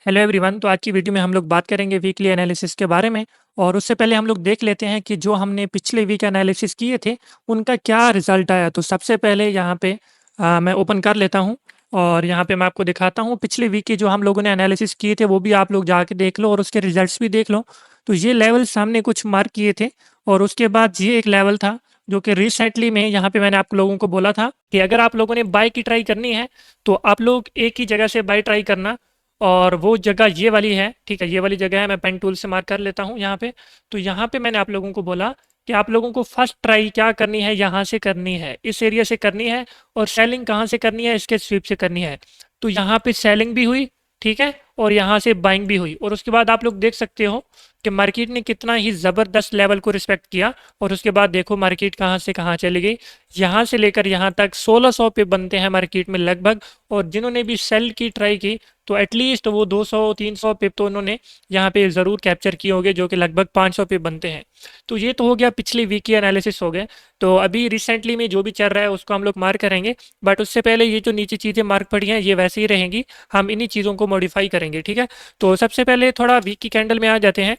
Hello everyone. तो आज की वीडियो में हम लोग बात करेंगे वीकली एनालिसिस के बारे में। और उससे पहले हम लोग देख लेते हैं कि जो हमने पिछले वीक एनालिसिस किए थे उनका क्या रिजल्ट आया। तो सबसे पहले यहाँ पे मैं ओपन कर लेता हूँ और यहाँ पे मैं आपको दिखाता हूँ पिछले वीक के जो हम लोगों ने एनालिसिस किए थे वो भी आप लोग जाके देख लो और उसके रिजल्ट्स भी देख लो। तो ये लेवल हमने कुछ मार्क किए थे और उसके बाद ये एक लेवल था जो कि रिसेंटली में यहाँ पे मैंने आप लोगों को बोला था कि अगर आप लोगों ने बाय की ट्राई करनी है तो आप लोग एक ही जगह से बाय ट्राई करना। और वो जगह ये वाली है, ठीक है, ये वाली जगह है। मैं पेन टूल से मार्क कर लेता हूँ यहाँ पे। तो यहाँ पे मैंने आप लोगों को बोला कि आप लोगों को फर्स्ट ट्राई क्या करनी है, यहाँ से करनी है, इस एरिया से करनी है। और सेलिंग कहाँ से करनी है, इसके स्वीप से करनी है। तो यहाँ पे सेलिंग भी हुई, ठीक है, और यहाँ से बाइंग भी हुई। और उसके बाद आप लोग देख सकते हो कि मार्केट ने कितना ही ज़बरदस्त लेवल को रिस्पेक्ट किया। और उसके बाद देखो मार्केट कहाँ से कहाँ चली गई। यहाँ से लेकर यहाँ तक 1600 पे बनते हैं मार्केट में लगभग। और जिन्होंने भी सेल की ट्राई की तो एटलीस्ट वो 200-300 पिप तो उन्होंने यहाँ पे ज़रूर कैप्चर किए होंगे, जो कि लगभग 500 पिप बनते हैं। तो ये तो हो गया पिछले वीक की एनालिसिस हो गए। तो अभी रिसेंटली में जो भी चल रहा है उसको हम लोग मार्क करेंगे। बट उससे पहले ये जो नीचे चीज़ें मार्क पड़ी हैं ये वैसे ही रहेंगी, हम इन्हीं चीज़ों को मॉडिफाई करेंगे, ठीक है। तो सबसे पहले थोड़ा वीक की कैंडल में आ जाते हैं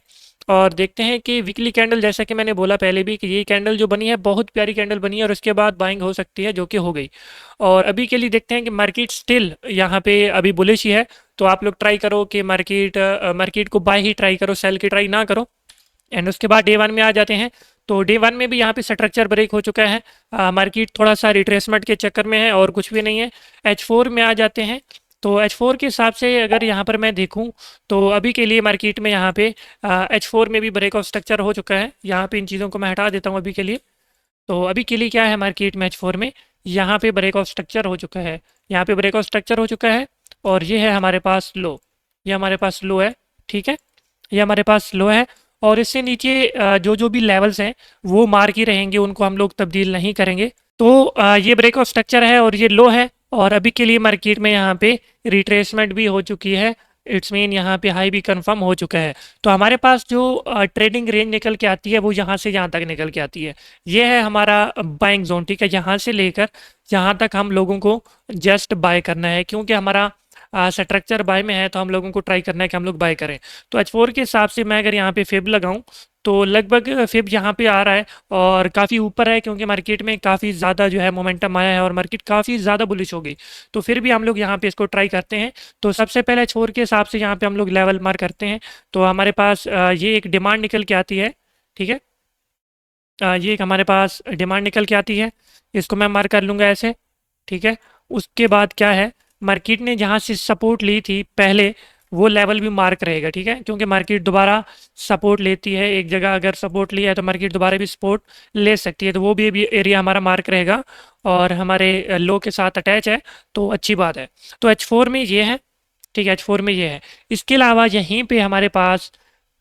और देखते हैं कि वीकली कैंडल, जैसा कि मैंने बोला पहले भी कि ये कैंडल जो बनी है बहुत प्यारी कैंडल बनी है और उसके बाद बाइंग हो सकती है, जो कि हो गई। और अभी के लिए देखते हैं कि मार्केट स्टिल यहाँ पे अभी बुलिश ही है। तो आप लोग ट्राई करो कि मार्केट को बाय ही ट्राई करो, सेल की ट्राई ना करो। एंड उसके बाद डे वन में आ जाते हैं। तो डे वन में भी यहाँ पे स्ट्रक्चर ब्रेक हो चुका है। मार्केट थोड़ा सा रिट्रेसमेंट के चक्कर में है और कुछ भी नहीं है। H4 में आ जाते हैं। तो H4 के हिसाब से अगर यहाँ पर मैं देखूँ तो अभी के लिए मार्केट में यहाँ पे H4 में भी ब्रेक ऑफ स्ट्रक्चर हो चुका है। यहाँ पे इन चीज़ों को मैं हटा देता हूँ अभी के लिए। तो अभी के लिए क्या है मार्केट में H4 में यहाँ पे ब्रेक ऑफ स्ट्रक्चर हो चुका है। यहाँ पे ब्रेक ऑफ स्ट्रक्चर हो चुका है और ये है हमारे पास लो। ये हमारे पास लो है, ठीक है, ये हमारे पास लो है। और इससे नीचे जो जो भी लेवल्स हैं वो मार्क ही रहेंगे, उनको हम लोग तब्दील नहीं करेंगे। तो ये ब्रेक ऑफ स्ट्रक्चर है और ये लो है। और अभी के लिए मार्केट में यहाँ पे रिट्रेसमेंट भी हो चुकी है। इट्स मीन यहाँ पे हाई भी कंफर्म हो चुका है। तो हमारे पास जो ट्रेडिंग रेंज निकल के आती है वो यहाँ से यहाँ तक निकल के आती है। ये है हमारा बाइंग जोन, ठीक है। यहाँ से लेकर यहाँ तक हम लोगों को जस्ट बाय करना है, क्योंकि हमारा स्ट्रक्चर बाय में है तो हम लोगों को ट्राई करना है कि हम लोग बाय करें। तो H4 के हिसाब से मैं अगर यहाँ पे फिब लगाऊं तो लगभग फिब यहाँ पे आ रहा है और काफ़ी ऊपर है, क्योंकि मार्केट में काफ़ी ज़्यादा जो है मोमेंटम आया है और मार्केट काफ़ी ज़्यादा बुलिश हो गई। तो फिर भी हम लोग यहाँ पे इसको ट्राई करते हैं। तो सबसे पहले H4 के हिसाब से यहाँ पे हम लोग लेवल मार्क करते हैं। तो हमारे पास ये एक डिमांड निकल के आती है, ठीक है। ये एक हमारे पास डिमांड निकल के आती है, इसको मैं मार्क कर लूँगा ऐसे, ठीक है। उसके बाद क्या है, मार्केट ने जहाँ से सपोर्ट ली थी पहले वो लेवल भी मार्क रहेगा, ठीक है, क्योंकि मार्केट दोबारा सपोर्ट लेती है। एक जगह अगर सपोर्ट लिया है तो मार्केट दोबारा भी सपोर्ट ले सकती है। तो वो भी एरिया हमारा मार्क रहेगा और हमारे लो के साथ अटैच है, तो अच्छी बात है। तो H4 में ये है, ठीक है, H4 में ये है। इसके अलावा यहीं पे हमारे पास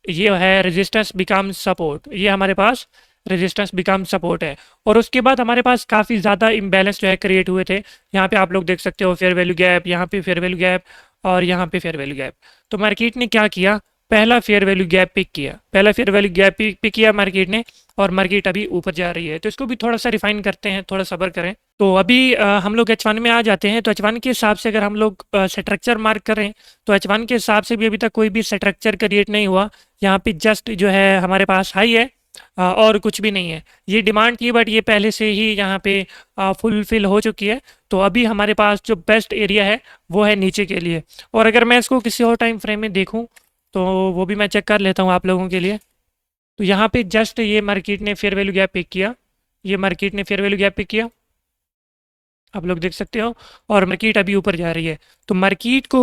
ये है रेजिस्टेंस बिकम सपोर्ट, ये हमारे पास रेजिस्टेंस बिकम सपोर्ट है। और उसके बाद हमारे पास काफ़ी ज़्यादा इम्बैलेंस जो है क्रिएट हुए थे। यहाँ पे आप लोग देख सकते हो फेयर वैल्यू गैप, यहाँ पे फेयर वैल्यू गैप और यहाँ पे फेयर वैल्यू गैप। तो मार्केट ने क्या किया, पहला फेयर वैल्यू गैप पिक किया, पहला फेयर वैल्यू गैप पिक किया मार्केट ने। और मार्केट अभी ऊपर जा रही है, तो इसको भी थोड़ा सा रिफाइन करते हैं, थोड़ा सब्र करें। तो अभी हम लोग H1 में आ जाते हैं। तो H1 के हिसाब से अगर हम लोग स्ट्रक्चर मार्क करें तो H1 के हिसाब से भी अभी तक कोई भी स्ट्रक्चर क्रिएट नहीं हुआ। यहाँ पे जस्ट जो है हमारे पास हाई है और कुछ भी नहीं है। ये डिमांड थी बट ये पहले से ही यहाँ पे फुलफिल हो चुकी है। तो अभी हमारे पास जो बेस्ट एरिया है वो है नीचे के लिए। और अगर मैं इसको किसी और टाइम फ्रेम में देखूँ तो वो भी मैं चेक कर लेता हूँ आप लोगों के लिए। तो यहाँ पे जस्ट ये मार्केट ने फेयर वैल्यू गैप पिक किया, ये मार्केट ने फेयर वैल्यू गैप पिक किया, आप लोग देख सकते हो। और मार्केट अभी ऊपर जा रही है। तो मार्केट को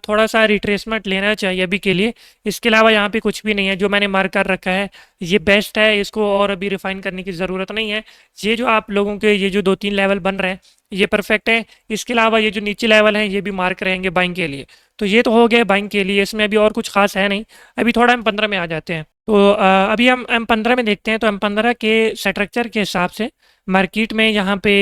थोड़ा सा रिट्रेसमेंट लेना चाहिए अभी के लिए। इसके अलावा यहाँ पे कुछ भी नहीं है, जो मैंने मार्क कर रखा है ये बेस्ट है, इसको और अभी रिफाइन करने की ज़रूरत नहीं है। ये जो आप लोगों के ये जो 2-3 लेवल बन रहे हैं ये परफेक्ट है। इसके अलावा ये जो नीचे लेवल हैं ये भी मार्क रहेंगे बाइंग के लिए। तो ये तो हो गया बाइंग के लिए, इसमें अभी और कुछ खास है नहीं। अभी थोड़ा M15 में आ जाते हैं। तो अभी हम M15 में देखते हैं। तो M15 के स्ट्रक्चर के हिसाब से मार्केट में यहाँ पे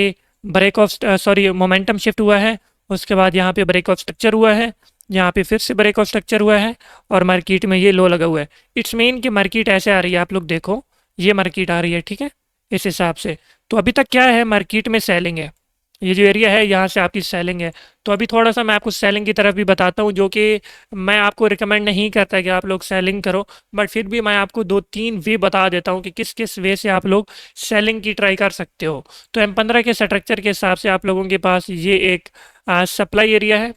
break of sorry momentum shift हुआ है। उसके बाद यहाँ पे ब्रेक ऑफ स्ट्रक्चर हुआ है, यहाँ पे फिर से ब्रेक ऑफ स्ट्रक्चर हुआ है और मार्केट में ये लो लगा हुआ है। इट्स मीन कि मार्केट ऐसे आ रही है, आप लोग देखो ये मार्केट आ रही है, ठीक है, इस हिसाब से। तो अभी तक क्या है, मार्केट में सेलिंग है, ये जो एरिया है यहाँ से आपकी सेलिंग है। तो अभी थोड़ा सा मैं आपको सेलिंग की तरफ भी बताता हूँ, जो कि मैं आपको रिकमेंड नहीं करता कि आप लोग सेलिंग करो, बट फिर भी मैं आपको 2-3 वे बता देता हूँ कि किस किस वे से आप लोग सेलिंग की ट्राई कर सकते हो। तो M15 के स्ट्रक्चर के हिसाब से आप लोगों के पास ये एक सप्लाई एरिया है,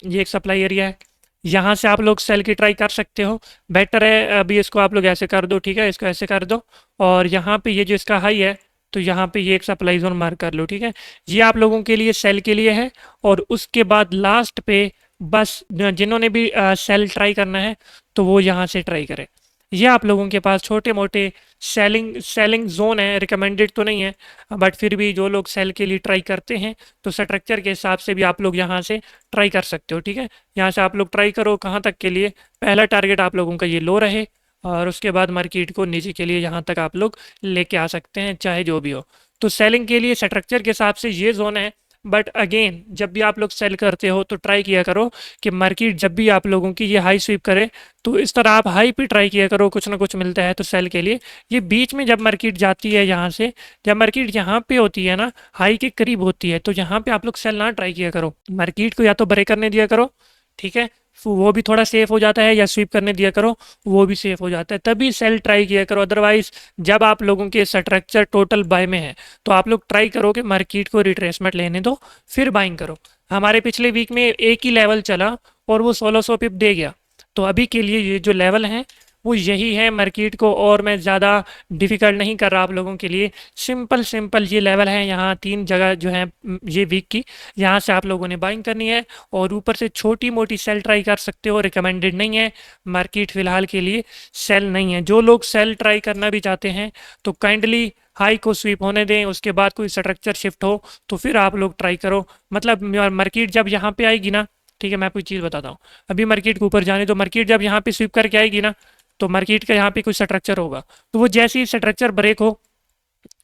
ये एक सप्लाई एरिया है, यहाँ से आप लोग सेल की ट्राई कर सकते हो। बेटर है अभी इसको आप लोग ऐसे कर दो, ठीक है, इसको ऐसे कर दो, और यहाँ पे ये जो इसका हाई है, तो यहाँ पे ये एक सप्लाई जोन मार्क कर लो, ठीक है। ये आप लोगों के लिए सेल के लिए है। और उसके बाद लास्ट पे बस जिन्होंने भी सेल ट्राई करना है तो वो यहाँ से ट्राई करें। ये आप लोगों के पास छोटे मोटे सेलिंग सेलिंग जोन है, रिकमेंडेड तो नहीं है, बट फिर भी जो लोग सेल के लिए ट्राई करते हैं तो स्ट्रक्चर के हिसाब से भी आप लोग यहाँ से ट्राई कर सकते हो, ठीक है। यहाँ से आप लोग ट्राई करो कहाँ तक के लिए, पहला टारगेट आप लोगों का ये लो रहे, और उसके बाद मार्केट को नीचे के लिए यहाँ तक आप लोग लेके आ सकते हैं, चाहे जो भी हो। तो सेलिंग के लिए स्ट्रक्चर के हिसाब से ये जोन है। बट अगेन जब भी आप लोग सेल करते हो तो ट्राई किया करो कि मार्केट जब भी आप लोगों की ये हाई स्वीप करे तो इस तरह आप हाई पे ट्राई किया करो, कुछ ना कुछ मिलता है तो सेल के लिए। ये बीच में जब मार्केट जाती है यहाँ से, जब मार्केट यहाँ पे होती है ना, हाई के करीब होती है, तो यहाँ पे आप लोग सेल ना ट्राई किया करो, मार्केट को या तो ब्रेक करने दिया करो, ठीक है, वो भी थोड़ा सेफ हो जाता है, या स्वीप करने दिया करो, वो भी सेफ हो जाता है, तभी सेल ट्राई किया करो। अदरवाइज जब आप लोगों के स्ट्रक्चर टोटल बाय में है तो आप लोग ट्राई करो कि मार्केट को रिट्रेसमेंट लेने दो फिर बाइंग करो। हमारे पिछले वीक में एक ही लेवल चला और वो 1600 पिप दे गया। तो अभी के लिए ये जो लेवल है वो यही है मार्केट को, और मैं ज़्यादा डिफ़िकल्ट नहीं कर रहा आप लोगों के लिए। सिंपल सिंपल ये लेवल है, यहाँ 3 जगह जो है ये वीक की, यहाँ से आप लोगों ने बाइंग करनी है, और ऊपर से छोटी मोटी सेल ट्राई कर सकते हो, रिकमेंडेड नहीं है, मार्केट फ़िलहाल के लिए सेल नहीं है। जो लोग सेल ट्राई करना भी चाहते हैं तो काइंडली हाई को स्वीप होने दें, उसके बाद कोई स्ट्रक्चर शिफ्ट हो तो फिर आप लोग ट्राई करो। मतलब मार्केट जब यहाँ पे आएगी ना, ठीक है, मैं आपको एक चीज़ बताता हूँ, अभी मार्केट के ऊपर जाने तो, मार्केट जब यहाँ पे स्वीप करके आएगी ना, तो मार्केट का यहाँ पे कुछ स्ट्रक्चर होगा, तो वो जैसे ही स्ट्रक्चर ब्रेक हो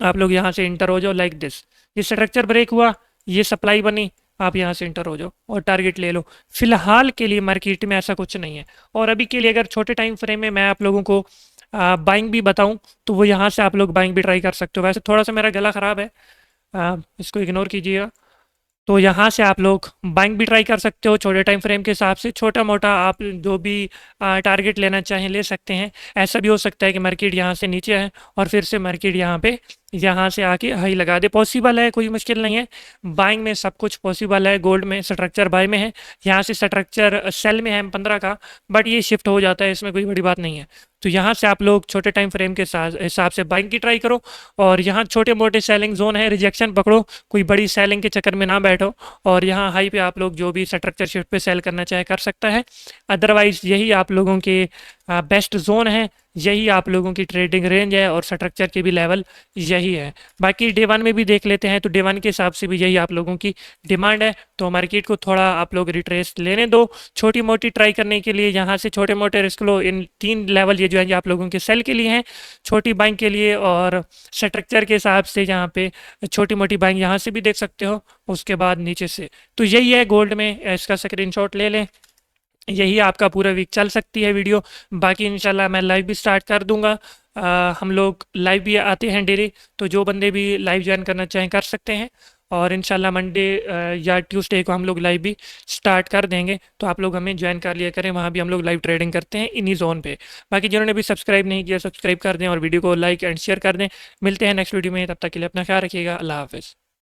आप लोग यहाँ से इंटर हो जाओ लाइक दिस। ये स्ट्रक्चर ब्रेक हुआ, ये सप्लाई बनी, आप यहाँ से इंटर हो जाओ और टारगेट ले लो। फिलहाल के लिए मार्केट में ऐसा कुछ नहीं है। और अभी के लिए अगर छोटे टाइम फ्रेम में मैं आप लोगों को बाइंग भी बताऊं तो वो यहाँ से आप लोग बाइंग भी ट्राई कर सकते हो। वैसे थोड़ा सा मेरा गला ख़राब है, इसको इग्नोर कीजिएगा। तो यहाँ से आप लोग बाइंग भी ट्राई कर सकते हो छोटे टाइम फ्रेम के हिसाब से, छोटा मोटा आप जो भी टारगेट लेना चाहें ले सकते हैं। ऐसा भी हो सकता है कि मार्केट यहाँ से नीचे है और फिर से मार्केट यहाँ से आके हाई लगा दे, पॉसिबल है, कोई मुश्किल नहीं है। बाइंग में सब कुछ पॉसिबल है, गोल्ड में स्ट्रक्चर बाय में है, यहाँ से स्ट्रक्चर सेल में है M15 का, बट ये शिफ्ट हो जाता है, इसमें कोई बड़ी बात नहीं है। तो यहाँ से आप लोग छोटे टाइम फ्रेम के हिसाब से बाइंग की ट्राई करो, और यहाँ छोटे मोटे सेलिंग जोन है, रिजेक्शन पकड़ो, कोई बड़ी सेलिंग के चक्कर में ना बैठो, और यहाँ हाई पे आप लोग जो भी स्ट्रक्चर शिफ्ट पे सेल करना चाहे कर सकता है। अदरवाइज यही आप लोगों के बेस्ट जोन है, यही आप लोगों की ट्रेडिंग रेंज है, और स्ट्रक्चर के भी लेवल यही है। बाकी डे 1 में भी देख लेते हैं, तो डे 1 के हिसाब से भी यही आप लोगों की डिमांड है। तो मार्केट को थोड़ा आप लोग रिट्रेस लेने दो, छोटी मोटी ट्राई करने के लिए यहाँ से छोटे मोटे रिस्क लो। इन 3 लेवल ये जो है आप लोगों के सेल के लिए हैं, छोटी बाइंग के लिए, और स्ट्रक्चर के हिसाब से यहाँ पे छोटी मोटी बाइंग यहाँ से भी देख सकते हो, उसके बाद नीचे से। तो यही है गोल्ड में, इसका स्क्रीनशॉट ले लें, यही आपका पूरा वीक चल सकती है वीडियो। बाकी इंशाल्लाह मैं लाइव भी स्टार्ट कर दूंगा, हम लोग लाइव भी आते हैं डेली, तो जो बंदे भी लाइव ज्वाइन करना चाहें कर सकते हैं। और इंशाल्लाह मंडे या ट्यूसडे को हम लोग लाइव भी स्टार्ट कर देंगे, तो आप लोग हमें ज्वाइन कर लिया करें, वहाँ भी हम लोग लाइव ट्रेडिंग करते हैं इन्हीं जोन पे। बाकी जिन्होंने भी सब्सक्राइब नहीं किया सब्सक्राइब कर दें और वीडियो को लाइक एंड शेयर कर दें। मिलते हैं नेक्स्ट वीडियो में, तब तक के लिए अपना ख्याल रखिएगा। अल्लाह हाफिज़।